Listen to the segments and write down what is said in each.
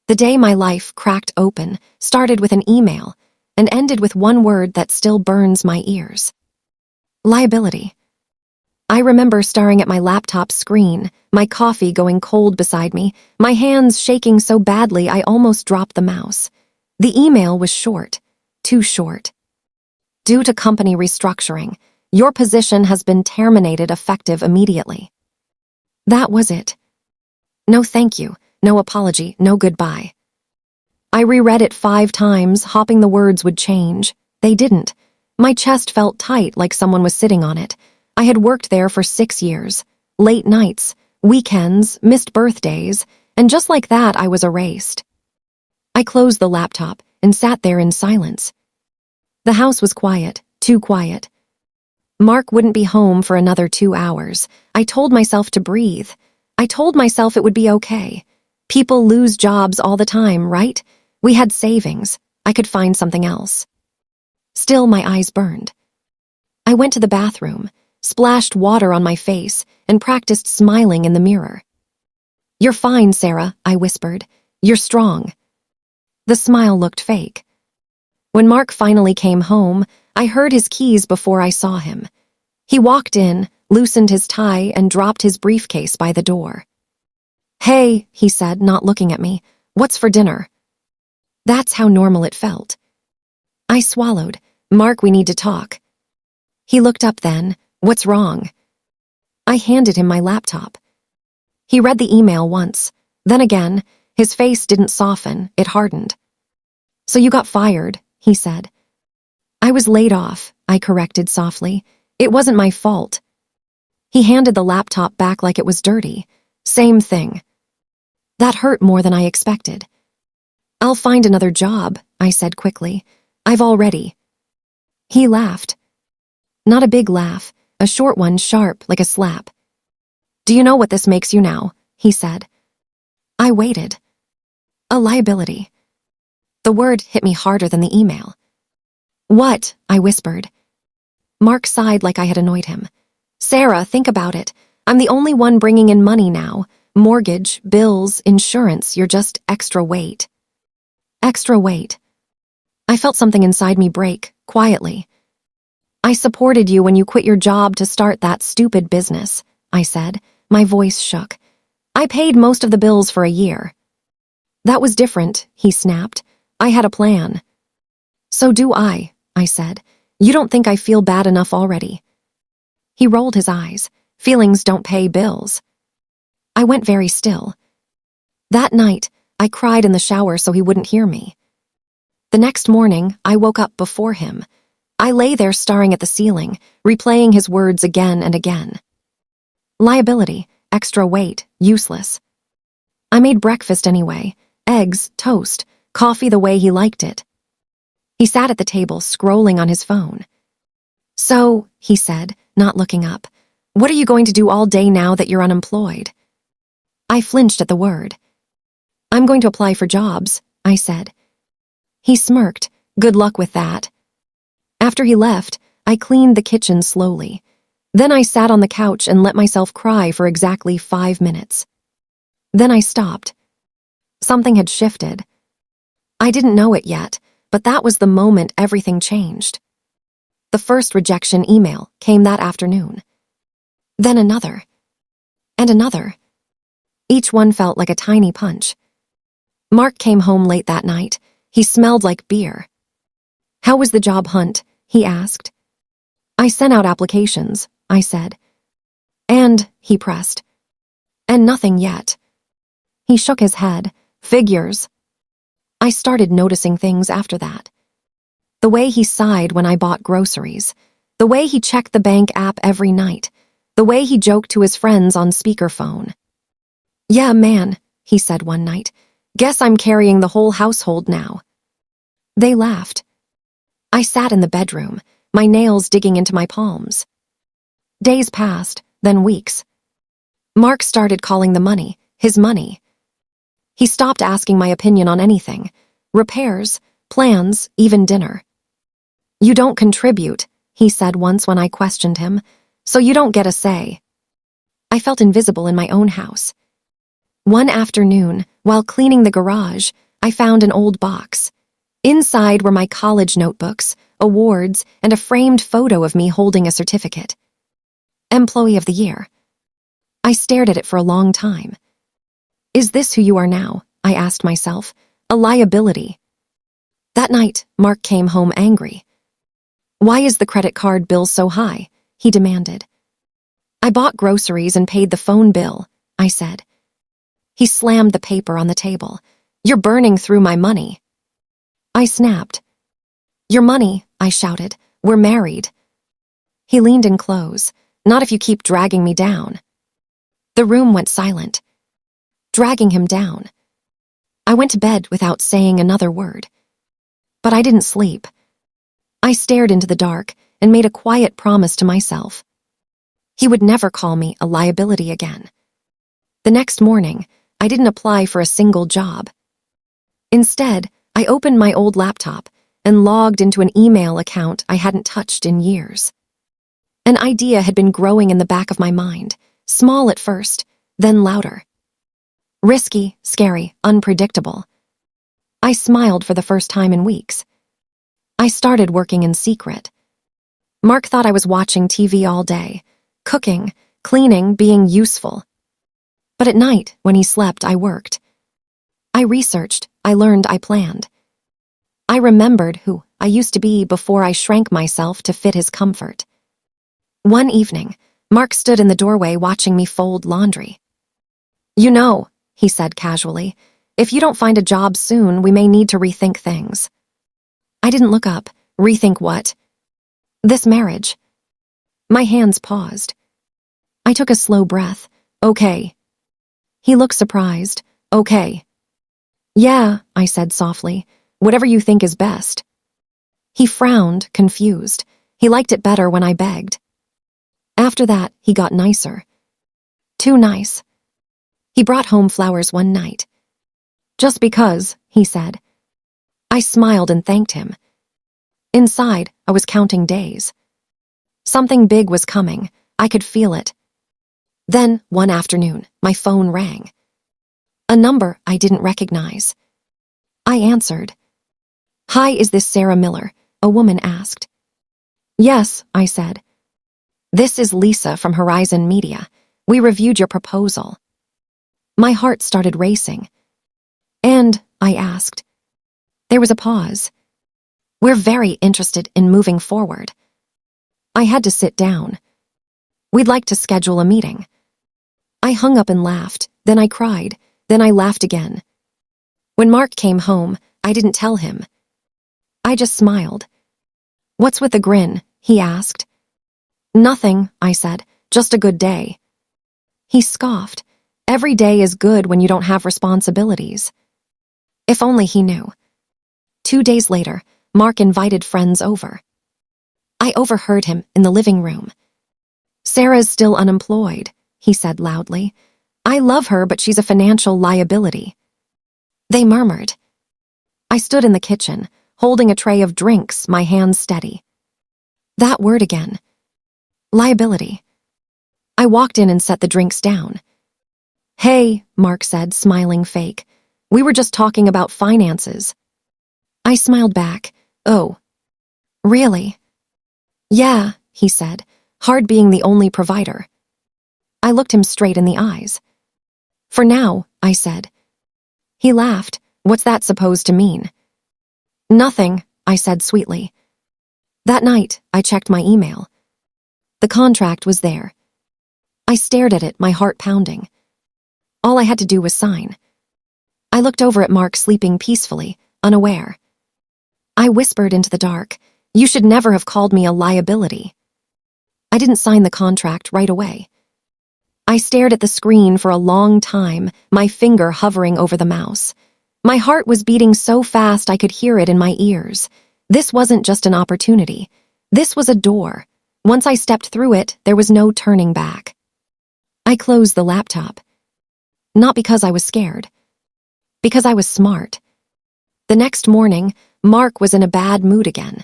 The day my life cracked open started with an email and ended with one word that still burns my ears. Liability. I remember staring at my laptop screen, my coffee going cold beside me, my hands shaking so badly I almost dropped the mouse. The email was short, too short. Due to company restructuring, your position has been terminated effective immediately. That was it. No thank you, no apology, no goodbye. I reread it 5 times, hoping the words would change. They didn't. My chest felt tight like someone was sitting on it. I had worked there for 6 years. Late nights, weekends, missed birthdays, and just like that I was erased. I closed the laptop and sat there in silence. The house was quiet, too quiet. Mark wouldn't be home for another 2 hours. I told myself to breathe. I told myself it would be okay. People lose jobs all the time, right? We had savings. I could find something else. Still, my eyes burned. I went to the bathroom, splashed water on my face, and practiced smiling in the mirror. "You're fine, Sarah," I whispered. "You're strong." The smile looked fake. When Mark finally came home, I heard his keys before I saw him. He walked in, loosened his tie, and dropped his briefcase by the door. "Hey," he said, not looking at me. "What's for dinner?" That's how normal it felt. I swallowed. "Mark, we need to talk." He looked up then. "What's wrong?" I handed him my laptop. He read the email once. Then again, his face didn't soften, it hardened. "So you got fired," he said. "I was laid off," I corrected softly. "It wasn't my fault." He handed the laptop back like it was dirty. "Same thing." That hurt more than I expected. "I'll find another job," I said quickly. "I've already." He laughed. Not a big laugh, a short one, sharp like a slap. "Do you know what this makes you now?" he said. I waited. A liability. The word hit me harder than the email. "What?" I whispered. Mark sighed like I had annoyed him. "Sarah, think about it. I'm the only one bringing in money now. Mortgage, bills, insurance, you're just extra weight." Extra weight. I felt something inside me break, quietly. "I supported you when you quit your job to start that stupid business," I said. My voice shook. "I paid most of the bills for a year." "That was different," he snapped. "I had a plan." "So do I said. "You don't think I feel bad enough already?" He rolled his eyes. "Feelings don't pay bills." I went very still. That night, I cried in the shower so he wouldn't hear me. The next morning, I woke up before him. I lay there staring at the ceiling, replaying his words again and again. Liability, extra weight, useless. I made breakfast anyway. Eggs, toast, coffee the way he liked it. He sat at the table, scrolling on his phone. "So," he said, not looking up, "what are you going to do all day now that you're unemployed?" I flinched at the word. "I'm going to apply for jobs," I said. He smirked. "Good luck with that." After he left, I cleaned the kitchen slowly. Then I sat on the couch and let myself cry for exactly 5 minutes. Then I stopped. Something had shifted. I didn't know it yet, but that was the moment everything changed. The first rejection email came that afternoon. Then another. And another. Each one felt like a tiny punch. Mark came home late that night. He smelled like beer. "How was the job hunt?" he asked. "I sent out applications," I said. "And," he pressed. "And nothing yet." He shook his head. "Figures." I started noticing things after that. The way he sighed when I bought groceries. The way he checked the bank app every night. The way he joked to his friends on speakerphone. "Yeah, man," he said one night. "Guess I'm carrying the whole household now." They laughed. I sat in the bedroom, my nails digging into my palms. Days passed, then weeks. Mark started calling the money, his money. He stopped asking my opinion on anything. Repairs, plans, even dinner. "You don't contribute," he said once when I questioned him, "so you don't get a say." I felt invisible in my own house. One afternoon, while cleaning the garage, I found an old box. Inside were my college notebooks, awards, and a framed photo of me holding a certificate. Employee of the Year. I stared at it for a long time. Is this who you are now? I asked myself. A liability. That night, Mark came home angry. Why is the credit card bill so high? He demanded. I bought groceries and paid the phone bill, I said. He slammed the paper on the table. You're burning through my money. I snapped. Your money, I shouted. We're married. He leaned in close. Not if you keep dragging me down. The room went silent. Dragging him down. I went to bed without saying another word. But I didn't sleep. I stared into the dark and made a quiet promise to myself. He would never call me a liability again. The next morning, I didn't apply for a single job. Instead, I opened my old laptop and logged into an email account I hadn't touched in years. An idea had been growing in the back of my mind, small at first, then louder. Risky, scary, unpredictable. I smiled for the first time in weeks. I started working in secret. Mark thought I was watching TV all day, cooking, cleaning, being useful. But at night, when he slept, I worked. I researched, I learned, I planned. I remembered who I used to be before I shrank myself to fit his comfort. One evening, Mark stood in the doorway watching me fold laundry. You know, he said casually, if you don't find a job soon, we may need to rethink things. I didn't look up. Rethink what? This marriage. My hands paused. I took a slow breath. Okay. He looked surprised. Okay. Yeah, I said softly. Whatever you think is best. He frowned, confused. He liked it better when I begged. After that, he got nicer. Too nice. He brought home flowers one night. Just because, he said. I smiled and thanked him. Inside, I was counting days. Something big was coming. I could feel it. Then, one afternoon, my phone rang. A number I didn't recognize. I answered. Hi, is this Sarah Miller? A woman asked. Yes, I said. This is Lisa from Horizon Media. We reviewed your proposal. My heart started racing. And, I asked. There was a pause. We're very interested in moving forward. I had to sit down. We'd like to schedule a meeting. I hung up and laughed, then I cried, then I laughed again. When Mark came home, I didn't tell him. I just smiled. What's with the grin? He asked. Nothing, I said, just a good day. He scoffed. Every day is good when you don't have responsibilities. If only he knew. 2 days later, Mark invited friends over. I overheard him in the living room. Sarah's still unemployed, he said loudly. I love her, but she's a financial liability. They murmured. I stood in the kitchen, holding a tray of drinks, my hands steady. That word again. Liability. I walked in and set the drinks down. Hey, Mark said, smiling fake. We were just talking about finances. I smiled back. Oh. Really? Yeah, he said, hard being the only provider. I looked him straight in the eyes. For now, I said. He laughed. What's that supposed to mean? Nothing, I said sweetly. That night, I checked my email. The contract was there. I stared at it, my heart pounding. All I had to do was sign. I looked over at Mark sleeping peacefully, unaware. I whispered into the dark, you should never have called me a liability. I didn't sign the contract right away. I stared at the screen for a long time, my finger hovering over the mouse. My heart was beating so fast I could hear it in my ears. This wasn't just an opportunity. This was a door. Once I stepped through it, there was no turning back. I closed the laptop. Not because I was scared. Because I was smart. The next morning, Mark was in a bad mood again.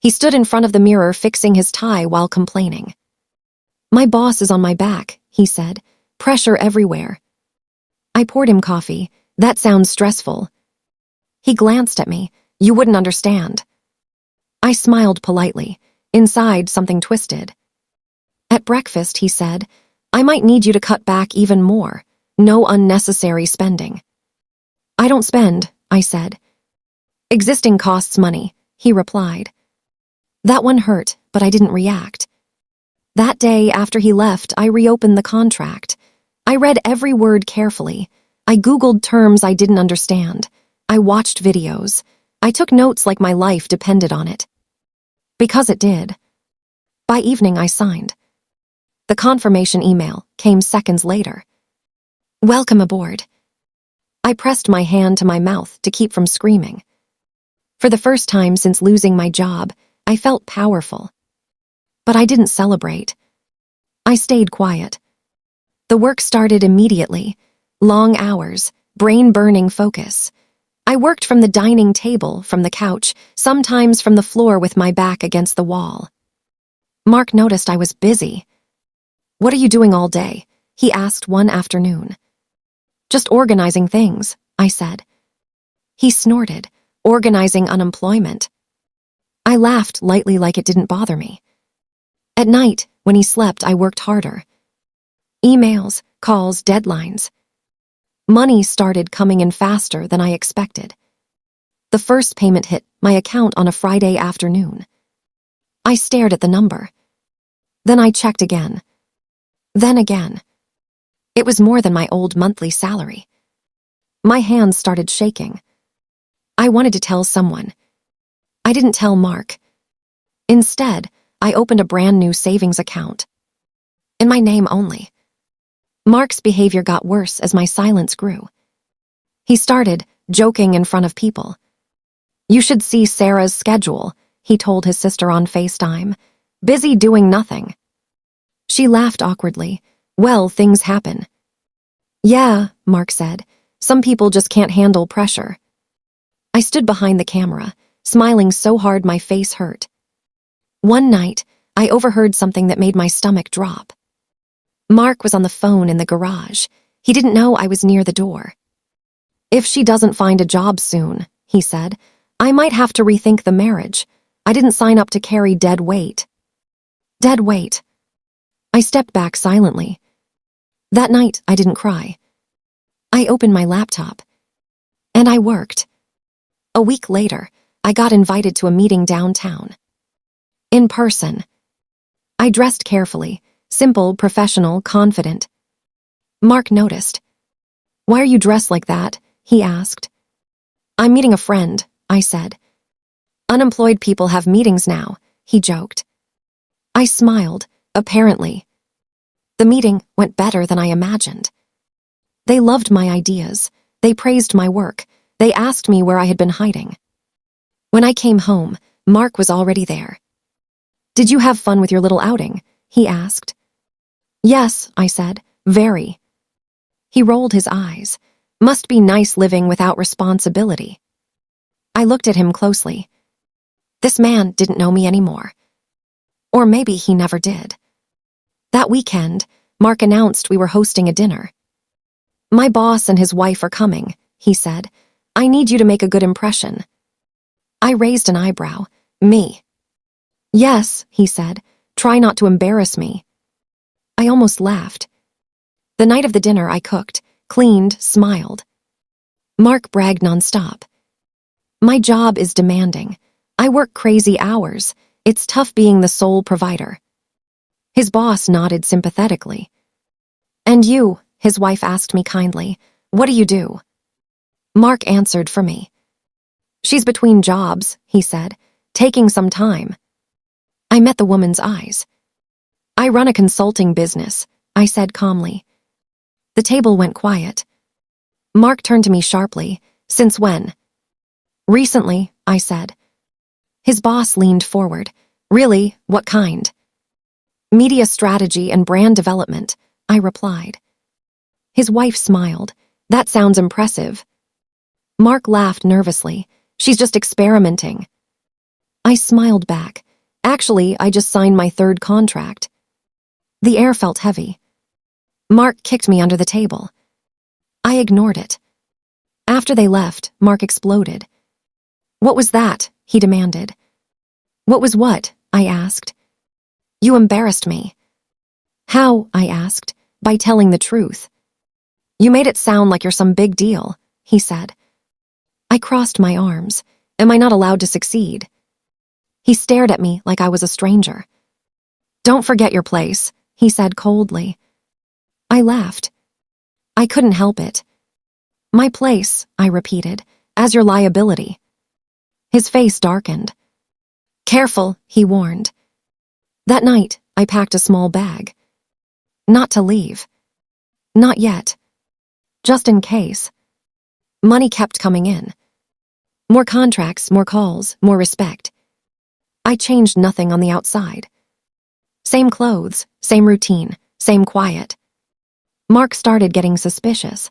He stood in front of the mirror fixing his tie while complaining. My boss is on my back, he said. Pressure everywhere. I poured him coffee. That sounds stressful. He glanced at me. You wouldn't understand. I smiled politely. Inside, something twisted. At breakfast, he said, I might need you to cut back even more. No unnecessary spending. I don't spend, I said. Existing costs money, he replied. That one hurt, but I didn't react. That day after he left, I reopened the contract. I read every word carefully. I Googled terms I didn't understand. I watched videos. I took notes like my life depended on it. Because it did. By evening, I signed. The confirmation email came seconds later. Welcome aboard. I pressed my hand to my mouth to keep from screaming. For the first time since losing my job, I felt powerful. But I didn't celebrate. I stayed quiet. The work started immediately. Long hours, brain-burning focus. I worked from the dining table, from the couch, sometimes from the floor with my back against the wall. Mark noticed I was busy. What are you doing all day? He asked one afternoon. Just organizing things, I said. He snorted, organizing unemployment. I laughed lightly like it didn't bother me. At night, when he slept, I worked harder. Emails, calls, deadlines. Money started coming in faster than I expected. The first payment hit my account on a Friday afternoon. I stared at the number. Then I checked again. Then again. It was more than my old monthly salary. My hands started shaking. I wanted to tell someone. I didn't tell Mark. Instead, I opened a brand new savings account. In my name only. Mark's behavior got worse as my silence grew. He started joking in front of people. You should see Sarah's schedule, he told his sister on FaceTime. Busy doing nothing. She laughed awkwardly. Well, things happen. Yeah, Mark said. Some people just can't handle pressure. I stood behind the camera, smiling so hard my face hurt. One night, I overheard something that made my stomach drop. Mark was on the phone in the garage. He didn't know I was near the door. If she doesn't find a job soon, he said, I might have to rethink the marriage. I didn't sign up to carry dead weight. Dead weight. I stepped back silently. That night, I didn't cry. I opened my laptop. And I worked. A week later, I got invited to a meeting downtown. In person. I dressed carefully, simple, professional, confident. Mark noticed. Why are you dressed like that? He asked. I'm meeting a friend, I said. Unemployed people have meetings now, he joked. I smiled, apparently. The meeting went better than I imagined. They loved my ideas. They praised my work. They asked me where I had been hiding. When I came home, Mark was already there. Did you have fun with your little outing? He asked. Yes, I said, very. He rolled his eyes. Must be nice living without responsibility. I looked at him closely. This man didn't know me anymore. Or maybe he never did. That weekend, Mark announced we were hosting a dinner. My boss and his wife are coming, he said. I need you to make a good impression. I raised an eyebrow. Me. Yes, he said. Try not to embarrass me. I almost laughed. The night of the dinner, I cooked, cleaned, smiled. Mark bragged nonstop. My job is demanding. I work crazy hours. It's tough being the sole provider. His boss nodded sympathetically. And you, his wife asked me kindly, what do you do? Mark answered for me. She's between jobs, he said, taking some time. I met the woman's eyes. I run a consulting business, I said calmly. The table went quiet. Mark turned to me sharply. Since when? Recently, I said. His boss leaned forward. Really, what kind? Media strategy and brand development, I replied. His wife smiled. That sounds impressive. Mark laughed nervously. She's just experimenting. I smiled back. Actually, I just signed my third contract. The air felt heavy. Mark kicked me under the table. I ignored it. After they left, Mark exploded. "What was that?" he demanded. "What was what?" I asked. "You embarrassed me." "How?" I asked. "By telling the truth." "You made it sound like you're some big deal," he said. I crossed my arms. Am I not allowed to succeed? He stared at me like I was a stranger. "Don't forget your place," he said coldly. I laughed. I couldn't help it. "My place," I repeated, "as your liability." His face darkened. "Careful," he warned. That night, I packed a small bag. Not to leave. Not yet. Just in case. Money kept coming in. More contracts, more calls, more respect. I changed nothing on the outside. Same clothes, same routine, same quiet. Mark started getting suspicious.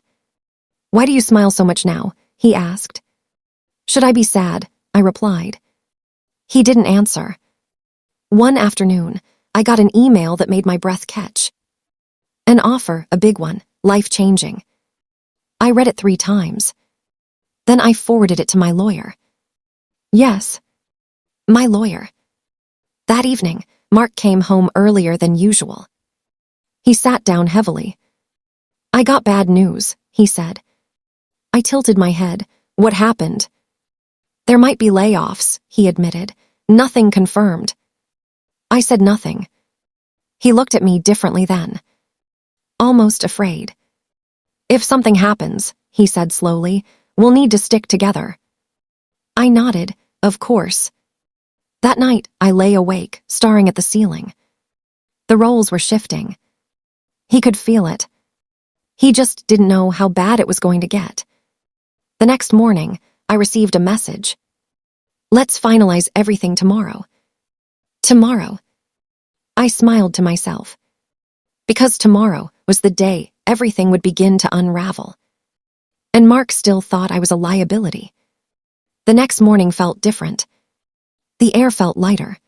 "Why do you smile so much now?" he asked. "Should I be sad?" I replied. He didn't answer. One afternoon, I got an email that made my breath catch. An offer, a big one, life-changing. I read it 3 times. Then I forwarded it to my lawyer. Yes, my lawyer. That evening, Mark came home earlier than usual. He sat down heavily. "I got bad news," he said. I tilted my head. "What happened?" "There might be layoffs," he admitted. "Nothing confirmed." I said nothing. He looked at me differently then. Almost afraid. "If something happens," he said slowly, "we'll need to stick together." I nodded, of course. That night, I lay awake, staring at the ceiling. The roles were shifting. He could feel it. He just didn't know how bad it was going to get. The next morning, I received a message. "Let's finalize everything tomorrow." Tomorrow. I smiled to myself. Because tomorrow was the day everything would begin to unravel. And Mark still thought I was a liability. The next morning felt different. The air felt lighter.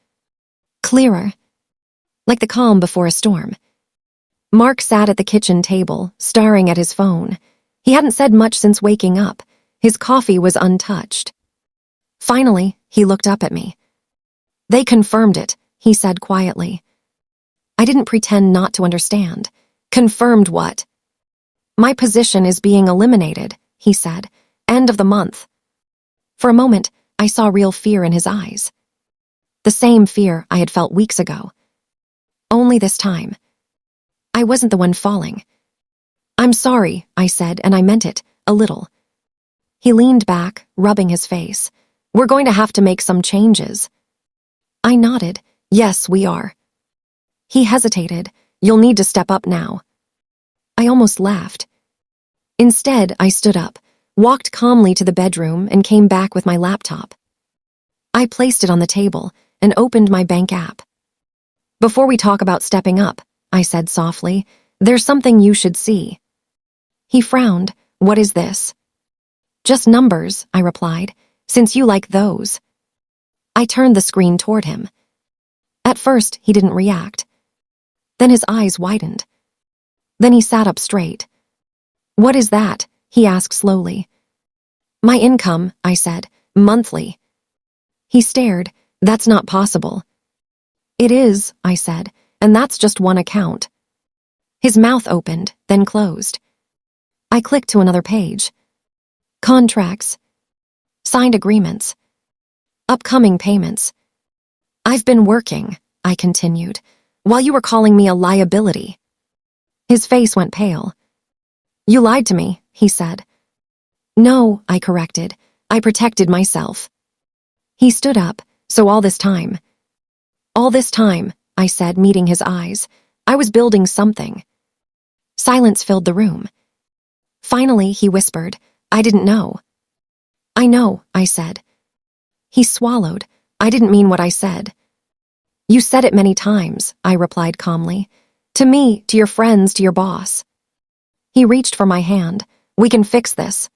Clearer. Like the calm before a storm. Mark sat at the kitchen table, staring at his phone. He hadn't said much since waking up. His coffee was untouched. Finally, he looked up at me. "They confirmed it," he said quietly. I didn't pretend not to understand. "Confirmed what?" "My position is being eliminated," he said. "End of the month." For a moment, I saw real fear in his eyes. The same fear I had felt weeks ago. Only this time. I wasn't the one falling. "I'm sorry," I said, and I meant it, a little. He leaned back, rubbing his face. "We're going to have to make some changes." I nodded. "Yes, we are." He hesitated. "You'll need to step up now." I almost laughed. Instead, I stood up, walked calmly to the bedroom, and came back with my laptop. I placed it on the table and opened my bank app. "Before we talk about stepping up," I said softly, "there's something you should see." He frowned. "What is this?" "Just numbers," I replied, "since you like those." I turned the screen toward him. At first, he didn't react. Then his eyes widened. Then he sat up straight. "What is that?" he asked slowly. "My income," I said, "monthly." He stared. "That's not possible." "It is," I said, "and that's just one account." His mouth opened, then closed. I clicked to another page. Contracts. Signed agreements. Upcoming payments. "I've been working," I continued, "while you were calling me a liability." His face went pale. "You lied to me," he said. "No," I corrected. "I protected myself." He stood up. "So all this time." "All this time," I said, meeting his eyes, "I was building something." Silence filled the room. Finally, he whispered, "I didn't know." "I know," I said. He swallowed. "I didn't mean what I said." "You said it many times," I replied calmly. "To me, to your friends, to your boss." He reached for my hand. "We can fix this."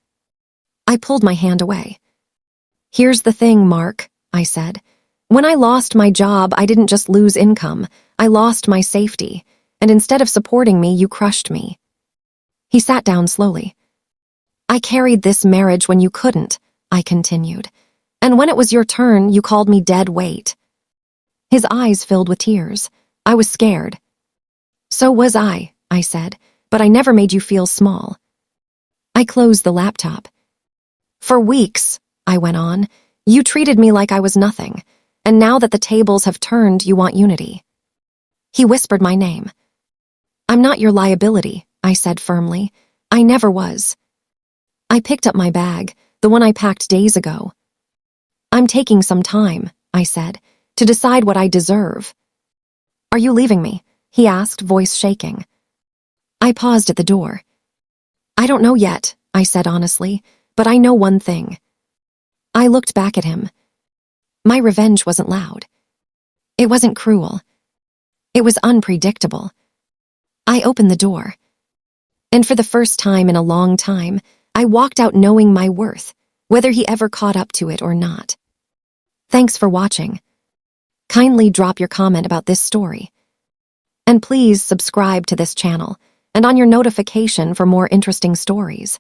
I pulled my hand away. "Here's the thing, Mark," I said. "When I lost my job, I didn't just lose income. I lost my safety. And instead of supporting me, you crushed me." He sat down slowly. I carried this marriage when you couldn't, I continued. And when it was your turn, you called me dead weight. His eyes filled with tears. I was scared. So was I said, but I never made you feel small. I closed the laptop. For weeks, I went on, you treated me like I was nothing, and now that the tables have turned, you want unity. He whispered my name. I'm not your liability, I said firmly. I never was. I picked up my bag, the one I packed days ago. I'm taking some time, I said, to decide what I deserve. Are you leaving me? He asked, voice shaking. I paused at the door. I don't know yet, I said honestly, but I know one thing. I looked back at him. My revenge wasn't loud. It wasn't cruel. It was unpredictable. I opened the door. And for the first time in a long time, I walked out knowing my worth, whether he ever caught up to it or not. Thanks for watching. Kindly drop your comment about this story. And please subscribe to this channel and on your notification for more interesting stories.